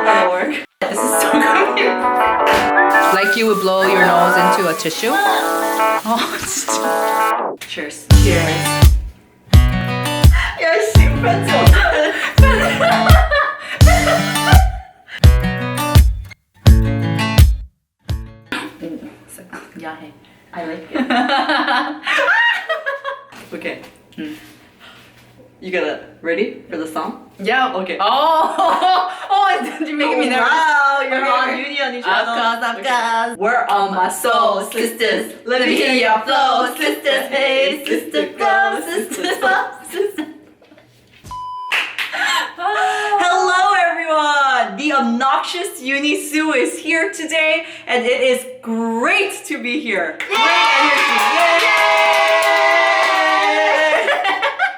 not gonna work. This is so confusing. Like you would blow your nose into a tissue? Oh, Cheers. cheers. 야, 씨, 편지 어떡해. 야해. I like it. Okay. You gotta ready for the song? Yeah. Okay. Oh, you're making me nervous. Wow, you're Okay, on okay. EuniUnni channel. Of course. We're on my soul, sisters. Let me hear your flow, sisters. Hey, sister, go, sisters, sisters. Hello everyone! The obnoxious Soo is here today and it is great to be here. Great energy! Yay!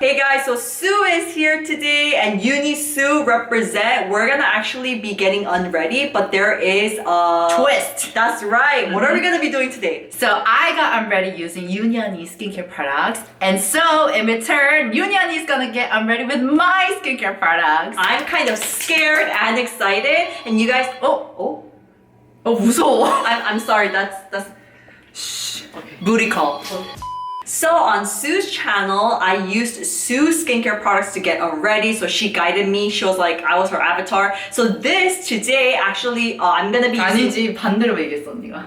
Hey guys, so Soo is here today and Soo represent. We're gonna actually be getting unready, but there is a Twist. That's right. What are we gonna be doing today? So I got unready using EuniUnni skincare products, and so in return, EuniUnni is gonna get unready with my skincare products. I'm kind of scared and excited, and you guys. Oh, 무서워. I'm sorry. That's. Shh. Okay. Booty call. So on Soo's channel, I used Soo's skincare products to get ready. So she guided me. She was like, I was her avatar. So this today, actually, I'm gonna be using. 아니지, 반대로 얘기했어 언니가.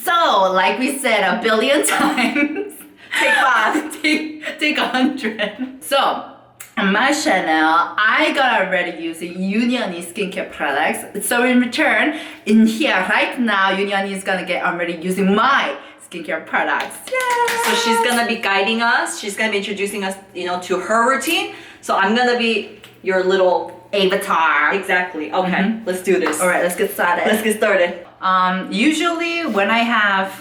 So, like we said a billion times, Take 5. take 100. So, on my channel, I got already using EuniUnni skincare products. So in return, in here right now, EuniUnni is gonna get already using my skincare products. Yay! So she's gonna be guiding us. She's gonna be introducing us, to her routine. So I'm gonna be your little avatar. Exactly. Okay, let's do this. All right, let's get started. Let's get started. Usually when I have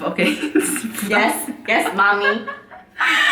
Yes, mommy.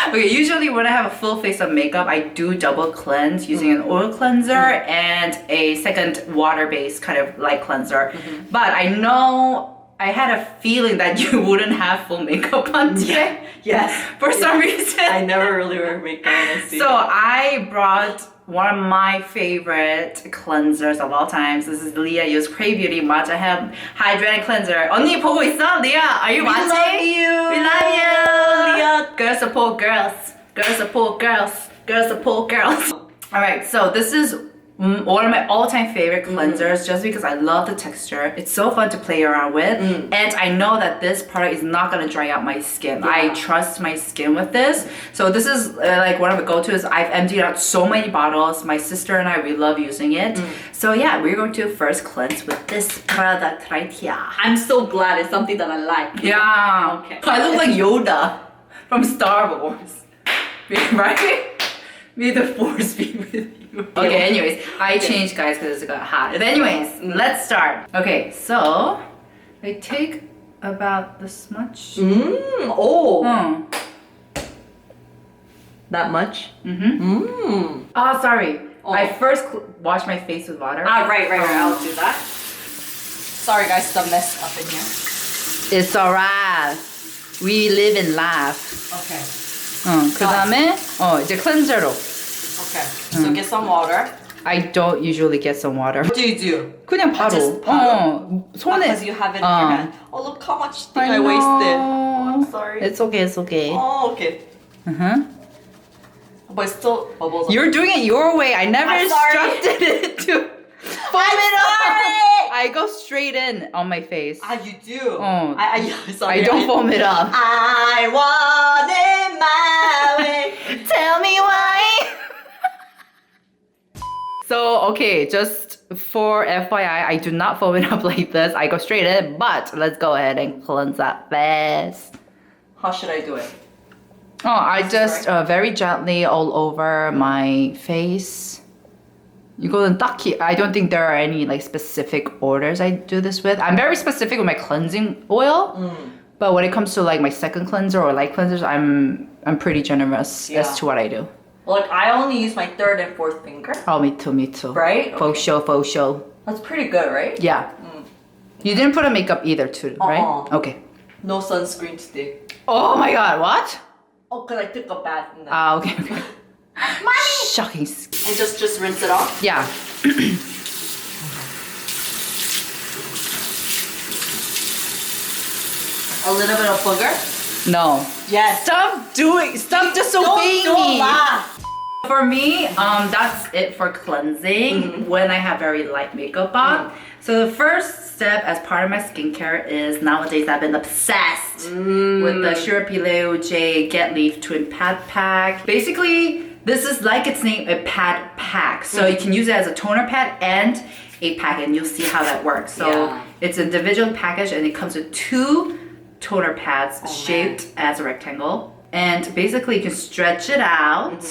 Okay, usually when I have a full face of makeup, I do double cleanse using an oil cleanser and a second water-based kind of light cleanser. But I know I had a feeling that you wouldn't have full makeup on today. Yes. For some reason. I never really wear makeup. Honestly. So I brought one of my favorite cleansers of all times. This is Leah Yu's KRAVE Beauty Matcha Hemp Hydrating Cleanser. 언니 보고 있어? Leah, are you watching? love you. We love you. Leah. Girls support girls. Girls support girls. Girls support girls. Alright, so this is one of my all-time favorite cleansers just because I love the texture. It's so fun to play around with. And I know that this product is not going to dry out my skin. Yeah. I trust my skin with this. So this is like one of the go-tos. I've emptied out so many bottles. My sister and I, we love using it. So yeah, we're going to first cleanse with this product right here. I'm so glad it's something that I like. Yeah. Okay. I look like Yoda from Star Wars. Right? May the force be with you. Okay, anyways, I changed guys because it got hot. But anyways, let's start. Okay, so I take about this much. Oh. That much? Oh, sorry. Oh. I first wash my face with water. Right. I'll do that. Sorry guys, the mess up in here. It's alright. We live and laugh. Okay. 그 다음에 이제 클렌저로. Okay. So get some water. I don't usually get some water. What do you do? 그냥 바로. Just 바로? 손에. Because you have it in your hand. Oh, look how much thing I wasted. Oh, I'm sorry. It's okay. Oh, okay. But it's still bubbles. You're doing it your way. I never I'm sorry. instructed it to foam it up. I go straight in on my face. You do. Oh. Sorry. I don't foam it up. I want it my way. Tell me why. So, okay, just for FYI, I do not foam it up like this. I go straight in, but let's go ahead and cleanse that fast. How should I do it? I just very gently all over my face. 이거는 딱히, I don't think there are any like specific orders I do this with. I'm very specific with my cleansing oil, but when it comes to like my second cleanser or light cleansers, I'm pretty generous as to what I do. Like I only use my third and fourth finger. Oh, me too. Right? Faux show. That's pretty good, right? Yeah. You didn't put on makeup either too, right? Okay. No sunscreen today. Oh my god, what? Oh, because I took a bath in that. Okay. Shocking. And just rinse it off. Yeah. A little bit of booger. No. Yes. Stop disobeying Don't me. laugh. For me, that's it for cleansing when I have very light makeup on. So the first step as part of my skincare is nowadays I've been obsessed with the SUREPI Get Leaf Twin Pad Pack. Basically, this is like its name, a pad pack. So you can use it as a toner pad and a pack, and you'll see how that works. So it's an individual package, and it comes with 2 toner pads shaped as a rectangle. And basically, you can stretch it out.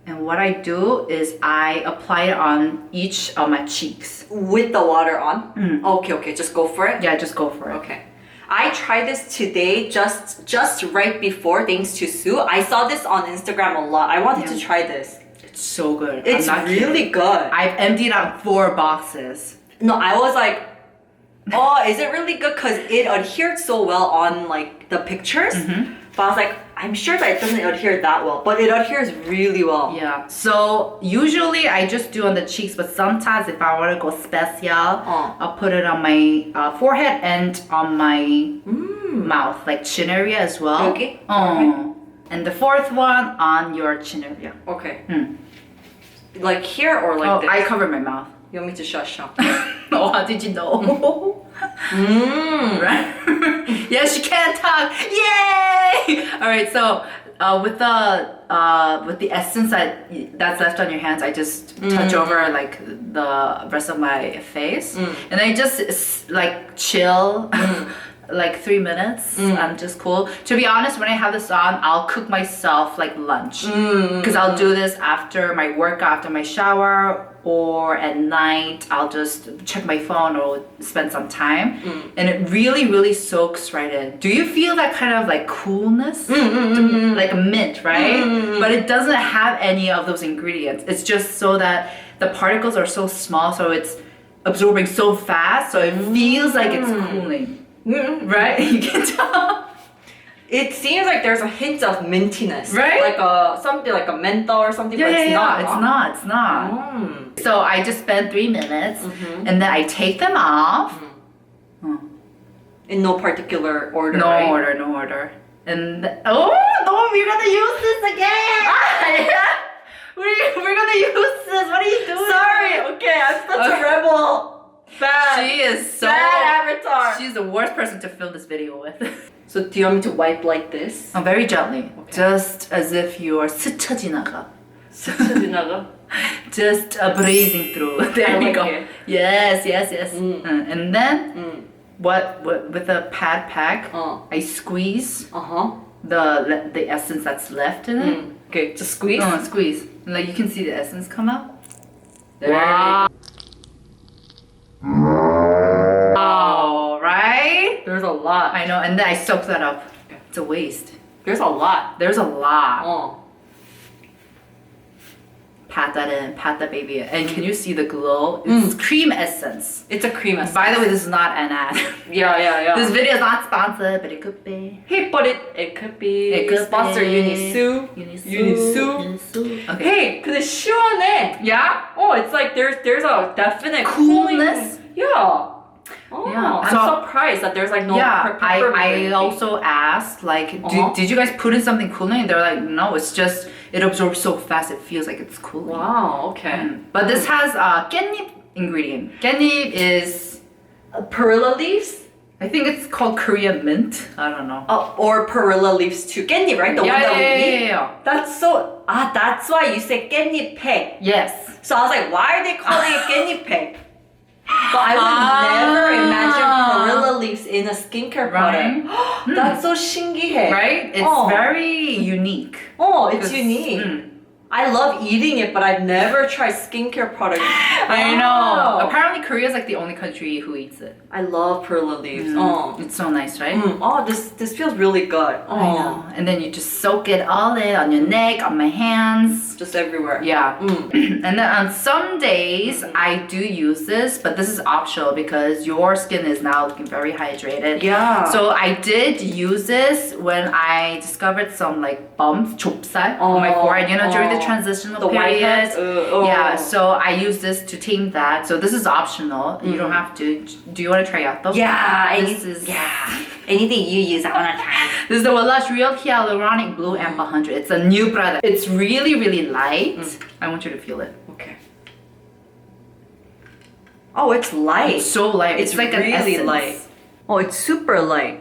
And what I do is I apply it on each of my cheeks. With the water on? Okay, just go for it? Yeah, just go for it. Okay. I tried this today just right before, thanks to Soo. I saw this on Instagram a lot. I wanted to try this. It's so good. It's really good. I've emptied out 4 boxes. No, I was like, oh, is it really good? Because it adhered so well on like the pictures. But I was like, I'm sure that it doesn't adhere that well, but it adheres really well. Yeah. So usually I just do on the cheeks, but sometimes if I want to go special, I'll put it on my forehead and on my mouth, like chin area as well. Okay. And the 4th one on your chin area. Okay. Like here or like this? I cover my mouth. You want me to shush up? Oh, how did you know? Right? Yes, you can talk. Yay! All right, so with the essence that's left on your hands, I just touch over like the rest of my face, and I just like chill. Like 3 minutes. I'm just cool. To be honest, when I have this on, I'll cook myself like lunch. Because I'll do this after my workout, after my shower, or at night. I'll just check my phone or spend some time. And it really, really soaks right in. Do you feel that kind of like coolness? Like a mint, right? But it doesn't have any of those ingredients. It's just so that the particles are so small, so it's absorbing so fast, so it feels like it's cooling. Right? You can tell. It seems like there's a hint of mintiness. Right? Like something like a menthol or something, but it's not. It's not. So I just spend 3 minutes and then I take them off. In no particular order, No right? order. And oh no, we're gonna use this again! We're gonna use this. What are you doing? Sorry, okay, I'm such a rebel. Bad. She is so bad avatar. She's the worst person to film this video with. So do you want me to wipe like this? Very gently. Just as if you are 스쳐 지나가. Just breathing through. There we go. it. Yes. And then with the pad pack, I squeeze the essence that's left in it. Okay, just squeeze. Squeeze. And like you can see the essence come out. Wow. Oh, right? There's a lot. I know, and then I soak that up. It's a waste. There's a lot. There's a lot. Oh. Pat that in, pat that baby in. And can you see the glow? It's cream essence. It's a cream essence. By the way, this is not an ad. Yeah. This video is not sponsored, but it could be. Hey, but it could be. It could sponsor be. EuniSoo. EuniSoo. Okay. Hey, 근데 시원해. Yeah? Oh, it's like there's a definite Coolness? cooling. Yeah. Oh, Yeah. I'm So- surprised that there's like no Yeah, peppermint or I anything. also asked, like, did you guys put in something cooling? They're like, no, it's just, it absorbs so fast, it feels like it's cooling. Wow, okay. But this has 깻잎 ingredient. 깻잎 is, Perilla leaves? I think it's called Korean mint. I don't know. Or perilla leaves too. 깻잎, right? The one that we eat? Yeah. That's so, that's why you say 깻잎팩. Yes. So I was like, why are they calling it 깻잎팩? But I would never imagine perilla leaves in a skincare product. Right? That's so 신기해. Right? It's very unique. Oh, it's 'Cause- unique. I love eating it, but I've never tried skincare products. I Wow. know. Apparently, Korea is like the only country who eats it. I love perilla leaves. Oh. It's so nice, right? Oh, this feels really good. Oh. I know. And then you just soak it all in on your neck, on my hands. Just everywhere. Yeah. And then on some days, I do use this, but this is optional because your skin is now looking very hydrated. Yeah. So I did use this when I discovered some like bumps, 좁쌀, on my forehead, you know, during the transitional The period. whiteheads. Yeah, so I use this to tame that. So this is optional. You don't have to. Do you want to try out though? Yeah, This is anything you use, I wanna try. This is the WELLAGE Real Hyaluronic Blue Amp 100. It's a new product. It's really, really light. I want you to feel it. Okay. Oh, it's light. It's so light. It's like really an essence. light. Oh, it's super light.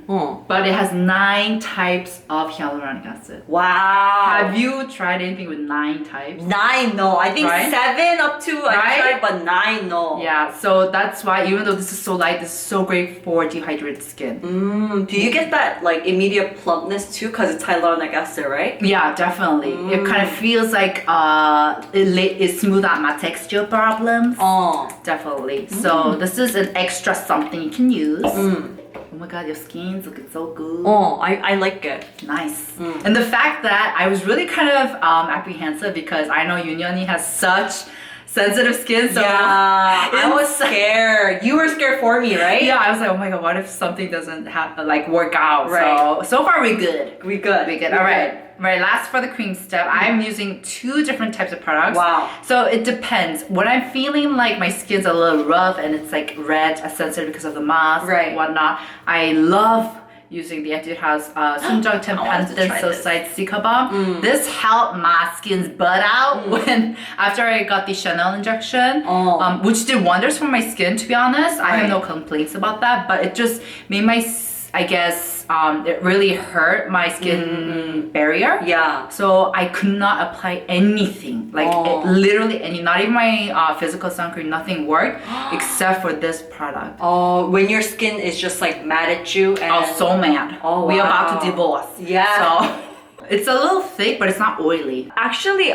Oh. But it has 9 types of hyaluronic acid. Wow. Have you tried anything with 9 types? 9, no. I think Right? 7 up to I Right? tried, but 9, no. Yeah, so that's why even though this is so light, this is so great for dehydrated skin. Do you get that like immediate plumpness too? Because it's hyaluronic acid, right? Yeah, definitely. It kind of feels like it smooth out my texture problems. Oh. Definitely. So this is an extra something you can use. Oh my god, your skin's looking so good. Oh, I like it. Nice. And the fact that I was really kind of apprehensive because I know EuniUnni has such sensitive skin. So Yeah, I was scared. You were scared for me, right? yeah, I was like, oh my god, what if something doesn't have like work out? Right. So far we're good. We good. We good. All right. Right, last for the cream step, I'm using 2 different types of products. Wow. So it depends. When I'm feeling like my skin's a little rough and it's like red, sensitive because of the mask, Right. whatnot, I love using the ETUDE House Jung I wanted to try this. Cica Balm. This helped my skin's butt out when after I got the Chanel injection, which did wonders for my skin. To be honest, I have Right. no complaints about that, but it just made my I guess it really hurt my skin barrier. Yeah. So I could not apply anything, like literally not even my physical sunscreen, nothing worked except for this product. Oh, when your skin is just like mad at you and I was so mad. Oh, We wow. about to divorce. Yeah. So it's a little thick, but it's not oily. Actually,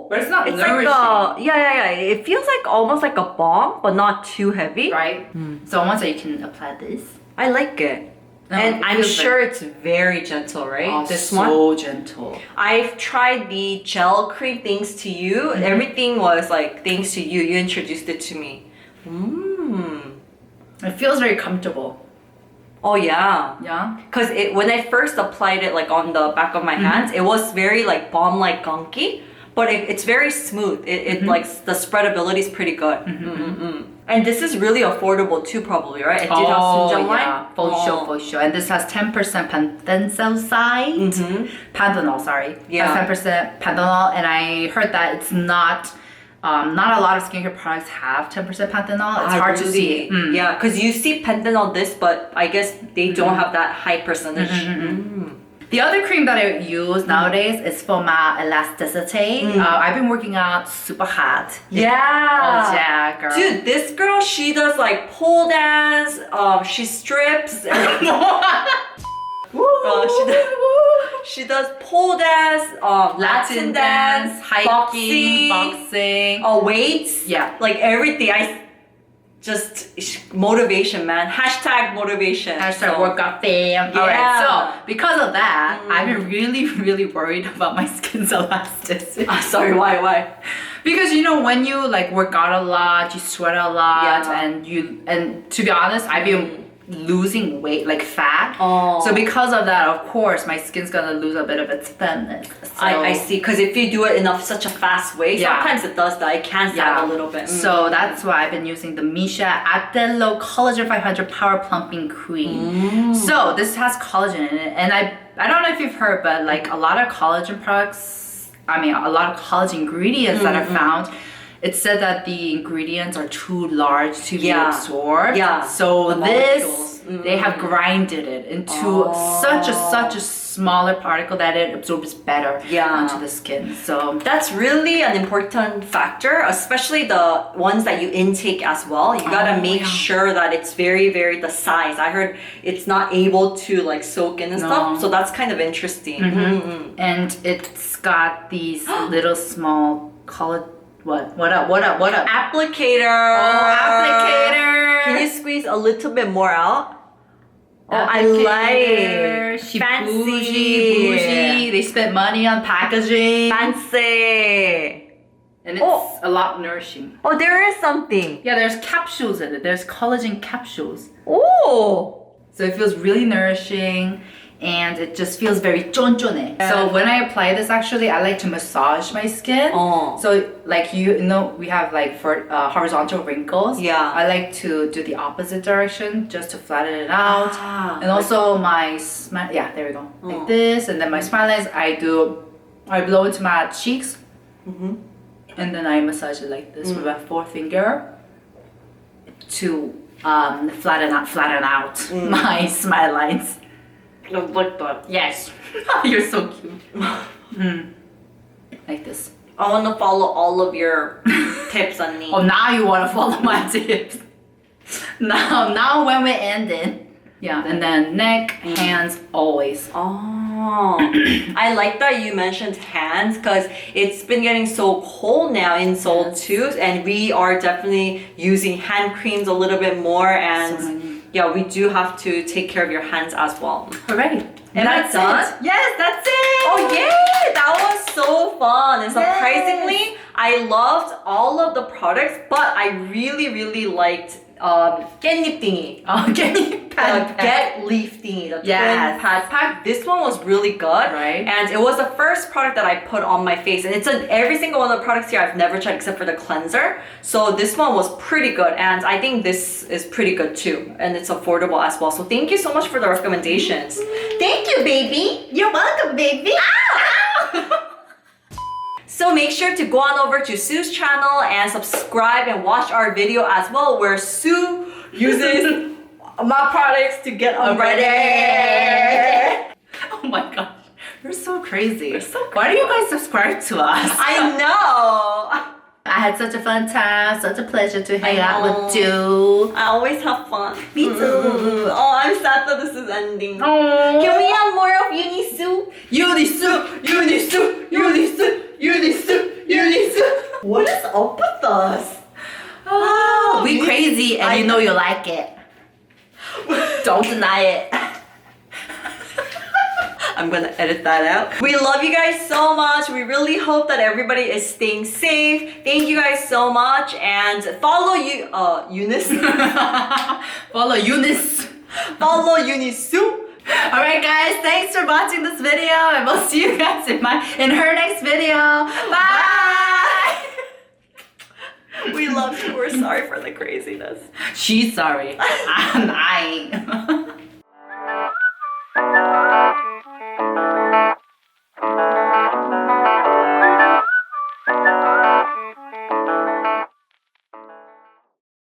But it's not it's nourishing. like yeah. It feels like almost like a balm, but not too heavy. Right? So once you can apply this. I like it. No, And it I'm feels sure it's very gentle, right? Oh, This so one. gentle. I've tried the gel cream thanks to you. Everything was like thanks to you. You introduced it to me. It feels very comfortable. Oh yeah. Yeah? Cause when I first applied it like on the back of my hands, it was very like balm-like gunky, but it's very smooth. It like the spreadability is pretty good. And this is really affordable too, probably, right? It did have yeah, for sure. And this has 10% Panthenol, sorry. Yeah. Has 10% Panthenol, and I heard that it's not a lot of skincare products have 10% Panthenol. It's hard to see. Yeah, because you see Panthenol this, but I guess they don't have that high percentage. The other cream that I use nowadays is for my elasticity. I've been working out super hard. Yeah. Oh yeah, girl. Dude, this girl, she does like pole dance, she strips. She does pole dance, Latin dance, hiking, boxing. Weights. Yeah. Like everything. Motivation, man. Hashtag motivation. Hashtag workout fam. Yeah. Alright, so because of that, I've been really, really worried about my skin's elasticity. Sorry, why? Because you know when you like work out a lot, you sweat a lot, Yeah. and to be honest, I've been losing weight, like fat. Oh. So because of that, of course, my skin's gonna lose a bit of its thinness. So, I see. Because if you do it in such a fast way, Yeah. sometimes it does that. It can sag a little bit. So that's why I've been using the MISSHA Atelo Collagen 500 Power Plumping Cream. So this has collagen in it, and I don't know if you've heard, but like a lot of collagen products, a lot of collagen ingredients that are found, it said that the ingredients are too large to be absorbed. Yeah. So The this, molecules. they have grinded it into such a smaller particle that it absorbs better onto the skin. So that's really an important factor, especially the ones that you intake as well. You gotta make sure that it's very, very the size. I heard it's not able to like soak in and stuff, so that's kind of interesting. and it's got these little small collagen. What up? Applicator. Oh, applicator. Can you squeeze a little bit more out? Oh, I Applicator. like. She Fancy. bougie. They spent money on packaging. Fancy. And it's a lot nourishing. Oh, there is something. Yeah, there's capsules in it. There's collagen capsules. Oh. So it feels really nourishing. and it just feels very 쫀쫀해. So when I apply this, actually, I like to massage my skin. So like you know, we have like for horizontal wrinkles. Yeah. I like to do the opposite direction just to flatten it out. And also my smile, yeah, there we go, like this. And then my smile lines, I blow into my cheeks, and then I massage it like this with my forefinger to flatten out my smile lines. Like that. Yes. You're so cute. Like this. I want to follow all of your tips, Unni. Oh, now you want to follow my tips. Now when we're ending. Yeah, and then neck, hands, always. Oh, I like that you mentioned hands because it's been getting so cold now in Seoul too, and we are definitely using hand creams a little bit more, and yeah, we do have to take care of your hands as well. Alright. Am I done? Yes, that's it! Oh yay! That was so fun, and surprisingly, I loved all of the products, but I really liked 깻잎 thingy. Oh, okay. Get leaf thingy, the Yes. twin pad pack. This one was really good, Right. and it was the first product that I put on my face. And it's every single one of the products here I've never tried except for the cleanser. So this one was pretty good, and I think this is pretty good too, and it's affordable as well. So thank you so much for the recommendations. Thank you, baby. You're welcome, baby. So make sure to go on over to Soo's channel and subscribe and watch our video as well, where Soo uses my products to get ready. Oh my gosh. You're so crazy. Why do you guys subscribe to us? I know. I had such a fun time, such a pleasure to hang out with you. I always have fun. Me too. Oh, I'm sad that this is ending. Oh. Can we have more of EuniUnni? What is up with us? Oh, we crazy and you know you like it. Don't deny it. I'm gonna edit that out. We love you guys so much. We really hope that everybody is staying safe. Thank you guys so much, and follow Eunice. Follow Eunice. Follow EuniUnni. Alright guys, thanks for watching this video, and we'll see you guys in her next video. Bye! We love you. We're sorry for the craziness. She's sorry. I ain't.